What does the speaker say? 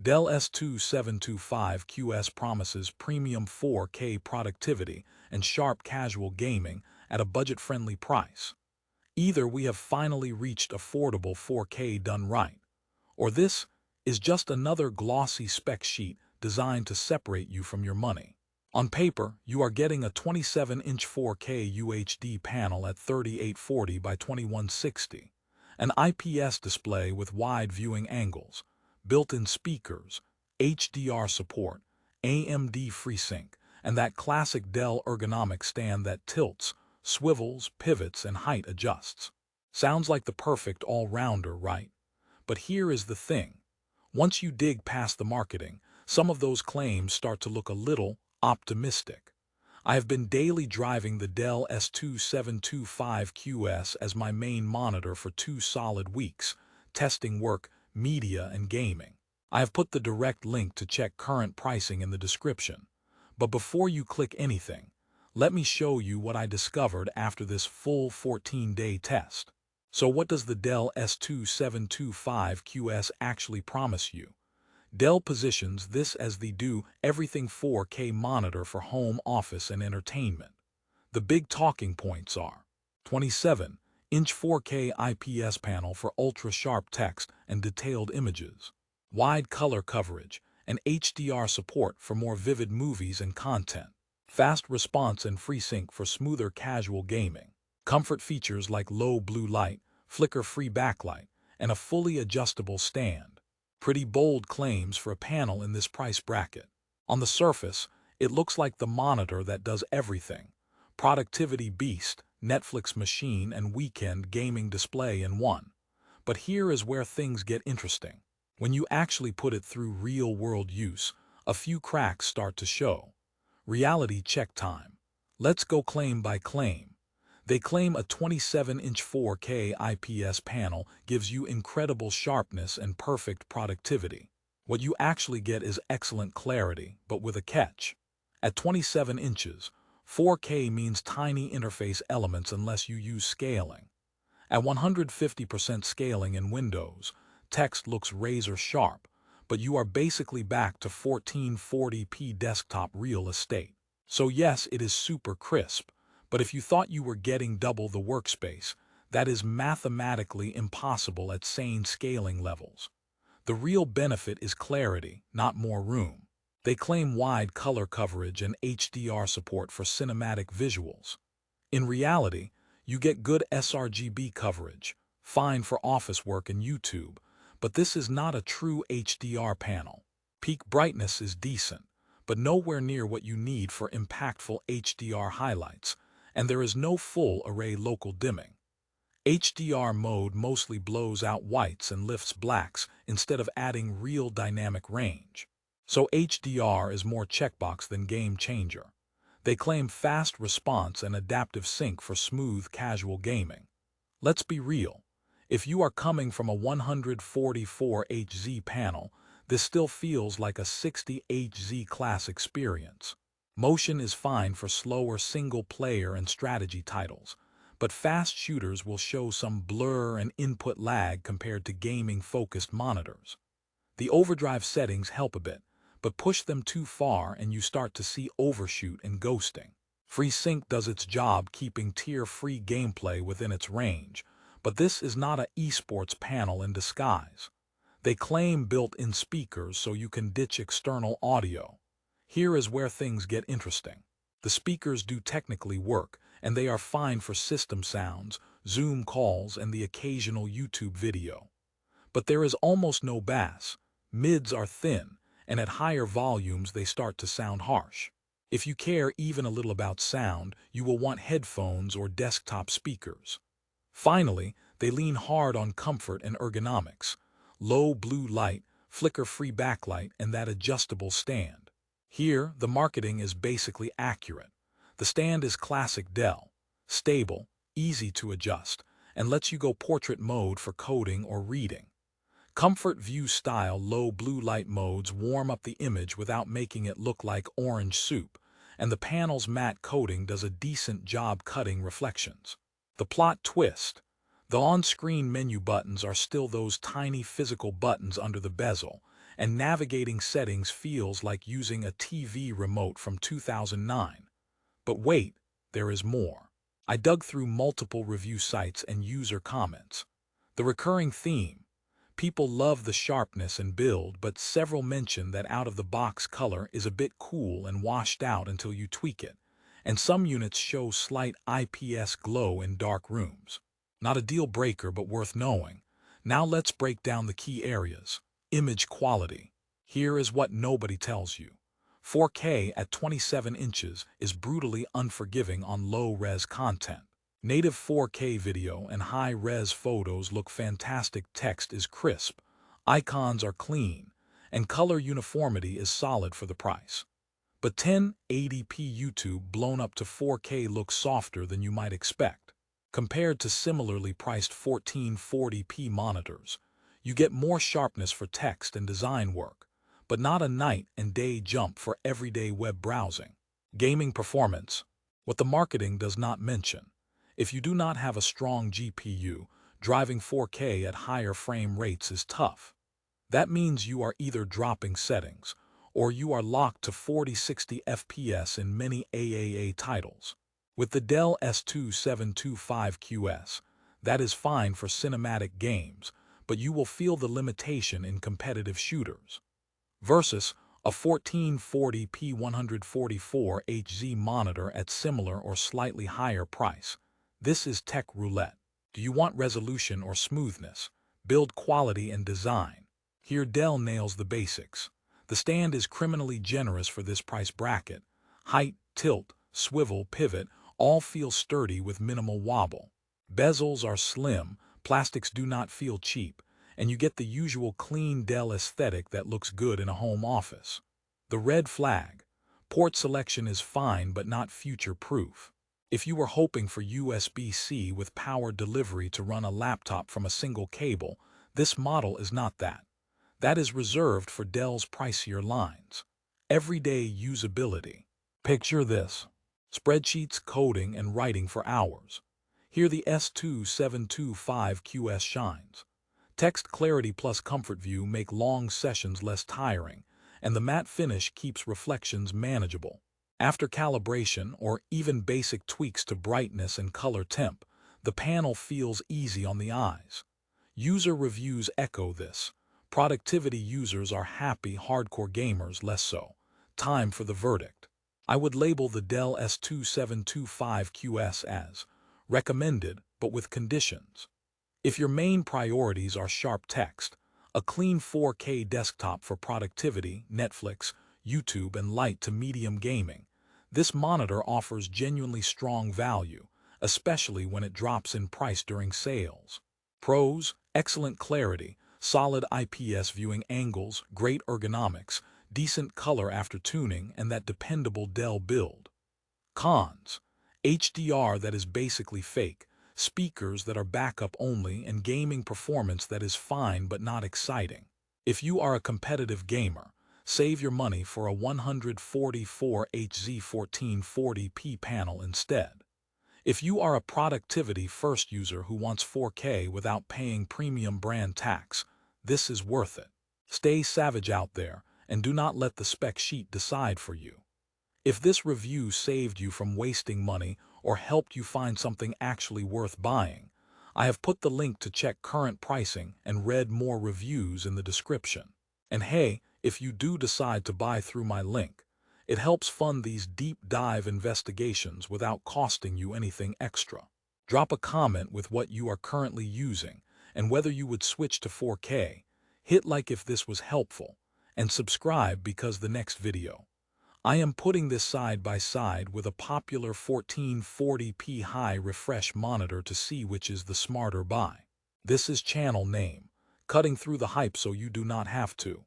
Dell S2725QS promises premium 4K productivity and sharp casual gaming at a budget-friendly price. Either we have finally reached affordable 4K done right, or this is just another glossy spec sheet designed to separate you from your money. On paper, you are getting a 27-inch 4K UHD panel at 3840 by 2160, an IPS display with wide viewing angles, built-in speakers, HDR support, AMD FreeSync, and that classic Dell ergonomics stand that tilts, swivels, pivots, and height adjusts. Sounds like the perfect all-rounder, right? But here is the thing. Once you dig past the marketing, some of those claims start to look a little optimistic. I have been daily driving the Dell S2725QS as my main monitor for 2 solid weeks, testing work, media, and gaming. I have put the direct link to check current pricing in the description. But before you click anything, let me show you what I discovered after this full 14-day test. So what does the Dell S2725QS actually promise you? Dell positions this as the do-everything 4K monitor for home, office, and entertainment. The big talking points are 27-inch 4K IPS panel for ultra-sharp text and detailed images, wide color coverage, and HDR support for more vivid movies and content, fast response and FreeSync for smoother casual gaming, comfort features like low blue light, flicker-free backlight, and a fully adjustable stand. Pretty bold claims for a panel in this price bracket. On the surface, it looks like the monitor that does everything. Productivity beast, Netflix machine, and weekend gaming display in one. But here is where things get interesting. When you actually put it through real-world use, a few cracks start to show. Reality check time. Let's go claim by claim. They claim a 27-inch 4K IPS panel gives you incredible sharpness and perfect productivity. What you actually get is excellent clarity, but with a catch. At 27 inches, 4K means tiny interface elements unless you use scaling. At 150% scaling in Windows, text looks razor sharp, but you are basically back to 1440p desktop real estate. So yes, it is super crisp. But if you thought you were getting double the workspace, that is mathematically impossible at sane scaling levels. The real benefit is clarity, not more room. They claim wide color coverage and HDR support for cinematic visuals. In reality, you get good sRGB coverage, fine for office work and YouTube, but this is not a true HDR panel. Peak brightness is decent, but nowhere near what you need for impactful HDR highlights. And there is no full array local dimming. HDR mode mostly blows out whites and lifts blacks instead of adding real dynamic range. So HDR is more checkbox than game changer. They claim fast response and adaptive sync for smooth casual gaming. Let's be real. If you are coming from a 144Hz panel, this still feels like a 60Hz class experience. Motion is fine for slower single-player and strategy titles, but fast shooters will show some blur and input lag compared to gaming-focused monitors. The overdrive settings help a bit, but push them too far and you start to see overshoot and ghosting. FreeSync does its job keeping tier-free gameplay within its range, but this is not an esports panel in disguise. They claim built-in speakers so you can ditch external audio. Here is where things get interesting. The speakers do technically work, and they are fine for system sounds, Zoom calls, and the occasional YouTube video. But there is almost no bass. Mids are thin, and at higher volumes they start to sound harsh. If you care even a little about sound, you will want headphones or desktop speakers. Finally, they lean hard on comfort and ergonomics. Low blue light, flicker-free backlight, and that adjustable stand. Here, the marketing is basically accurate. The stand is classic Dell, stable, easy to adjust, and lets you go portrait mode for coding or reading. Comfort view style low blue light modes warm up the image without making it look like orange soup, and the panel's matte coating does a decent job cutting reflections. The plot twist. The on-screen menu buttons are still those tiny physical buttons under the bezel, and navigating settings feels like using a TV remote from 2009. But wait, there is more. I dug through multiple review sites and user comments. The recurring theme: people love the sharpness and build, but several mention that out-of-the-box color is a bit cool and washed out until you tweak it, and some units show slight IPS glow in dark rooms. Not a deal breaker, but worth knowing. Now let's break down the key areas. Image quality. Here is what nobody tells you. 4K at 27 inches is brutally unforgiving on low-res content. Native 4K video and high-res photos look fantastic, text is crisp, icons are clean, and color uniformity is solid for the price. But 1080p YouTube blown up to 4K looks softer than you might expect. Compared to similarly priced 1440p monitors, you get more sharpness for text and design work, but not a night and day jump for everyday web browsing. Gaming performance. What the marketing does not mention. If you do not have a strong GPU, driving 4K at higher frame rates is tough. That means you are either dropping settings, or you are locked to 40-60 FPS in many AAA titles. With the Dell S2725QS, that is fine for cinematic games, but you will feel the limitation in competitive shooters. Versus a 1440p 144Hz monitor at similar or slightly higher price. This is tech roulette. Do you want resolution or smoothness? Build quality and design. Here Dell nails the basics. The stand is criminally generous for this price bracket. Height, tilt, swivel, pivot, all feel sturdy with minimal wobble. Bezels are slim, plastics do not feel cheap, and you get the usual clean Dell aesthetic that looks good in a home office. The red flag. Port selection is fine but not future-proof. If you were hoping for USB-C with power delivery to run a laptop from a single cable, this model is not that. That is reserved for Dell's pricier lines. Everyday usability. Picture this. Spreadsheets, coding, and writing for hours. Here the S2725QS shines. Text clarity plus comfort view make long sessions less tiring, and the matte finish keeps reflections manageable. After calibration or even basic tweaks to brightness and color temp, the panel feels easy on the eyes. User reviews echo this. Productivity users are happy, hardcore gamers less so. Time for the verdict. I would label the Dell S2725QS as recommended, but with conditions. If your main priorities are sharp text, a clean 4K desktop for productivity, Netflix, YouTube, and light to medium gaming, this monitor offers genuinely strong value, especially when it drops in price during sales. Pros: excellent clarity, solid IPS viewing angles, great ergonomics, decent color after tuning, and that dependable Dell build. Cons: HDR that is basically fake, speakers that are backup only, and gaming performance that is fine but not exciting. If you are a competitive gamer, save your money for a 144Hz 1440p panel instead. If you are a productivity-first user who wants 4K without paying premium brand tax, this is worth it. Stay savage out there, and do not let the spec sheet decide for you. If this review saved you from wasting money or helped you find something actually worth buying, I have put the link to check current pricing and read more reviews in the description. And hey, if you do decide to buy through my link, it helps fund these deep dive investigations without costing you anything extra. Drop a comment with what you are currently using and whether you would switch to 4K. Hit like if this was helpful, and subscribe because the next video. I am putting this side by side with a popular 1440p high refresh monitor to see which is the smarter buy. This is channel name, cutting through the hype so you do not have to.